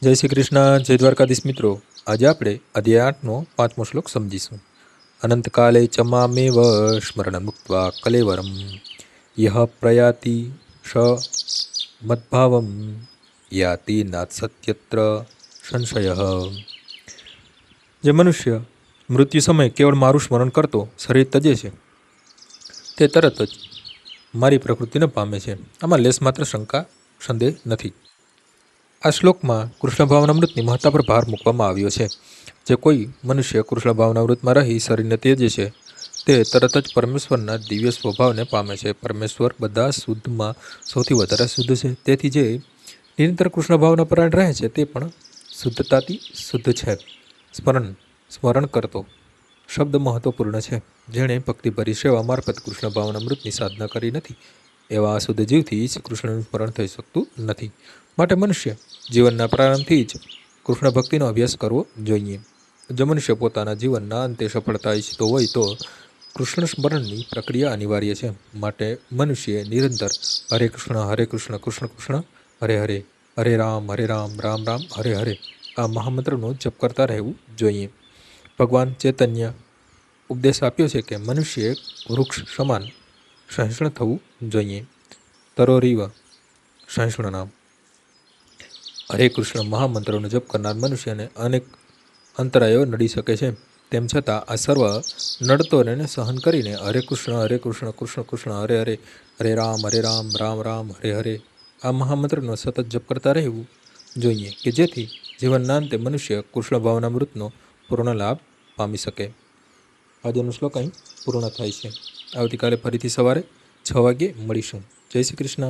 જય શ્રી કૃષ્ણ, જય દ્વારકાધીશ મિત્રો. આજે આપણે અધ્યાય 8નો 5મો શ્લોક સમજીશું. અનંતકાલે ચમામેવ સ્મરણ મુક્ત્વા કલેવરમ યહ પ્રયાતિ સ મદ્ભાવમ યાતિ નાથ સત્યત્ર સંશય. જે મનુષ્ય મૃત્યુ સમયે કેવળ મારું સ્મરણ કરતો શરીર તજે છે તે તરત જ મારી પ્રકૃતિને પામે છે. આમાં લેશ માત્ર શંકા સંદેહ નથી. આ શ્લોકમાં કૃષ્ણ ભાવનામૃતની મહત્તા પર ભાર મૂકવામાં આવ્યો છે. જે કોઈ મનુષ્ય કૃષ્ણ ભાવનામૃતમાં રહી શરીરને ત્યજે છે તે તરત જ પરમેશ્વરના દિવ્ય સ્વભાવને પામે છે. પરમેશ્વર બધા શુદ્ધમાં સૌથી વધારે શુદ્ધ છે. તેથી જે નિરંતર કૃષ્ણ ભાવના પરાયણ રહે છે તે પણ શુદ્ધતાથી શુદ્ધ છે. સ્મરણ કરતો શબ્દ મહત્વપૂર્ણ છે. જેણે ભક્તિભરી સેવા મારફત કૃષ્ણ ભાવનામૃતની સાધના કરી નથી એવા અશુદ્ધ જીવથી જ કૃષ્ણનું સ્મરણ થઈ શકતું નથી. માટે મનુષ્ય જીવનના પ્રારંભથી જ કૃષ્ણ ભક્તિનો અભ્યાસ કરવો જોઈએ. જો મનુષ્ય પોતાના જીવનના અંતે સફળતા ઈચ્છતો હોય તો કૃષ્ણ સ્મરણની પ્રક્રિયા અનિવાર્ય છે. માટે મનુષ્યએ નિરંતર હરે કૃષ્ણ કૃષ્ણ કૃષ્ણ હરે હરે, હરે રામ રામ રામ હરે હરે આ મહામંત્રનો જપ કરતા રહેવું જોઈએ. ભગવાન ચૈતન્ય ઉપદેશ આપ્યો છે કે મનુષ્યએ વૃક્ષ સમાન સહિષ્ણુ થવું જોઈએ. તરોરીવ સહિષ્ણુનામ. હરે કૃષ્ણ મહામંત્રનો જપ કરનાર મનુષ્યને અનેક અંતરાયો નડી શકે છે. તેમ છતાં આ સર્વ નડતોને સહન કરીને હરે કૃષ્ણ કૃષ્ણ કૃષ્ણ હરે હરે, હરે રામ રામ રામ હરે હરે આ મહામંત્રનો સતત જપ કરતા રહેવું જોઈએ કે જેથી જીવનના અંતે મનુષ્ય કૃષ્ણ ભાવનામૃતનો પૂર્ણ લાભ પામી શકે. આજનો શ્લોક અહીં પૂર્ણ થાય છે. આવતીકાલે ફરીથી સવારે 6 વાગ્યે મળીશું. જય શ્રી કૃષ્ણ.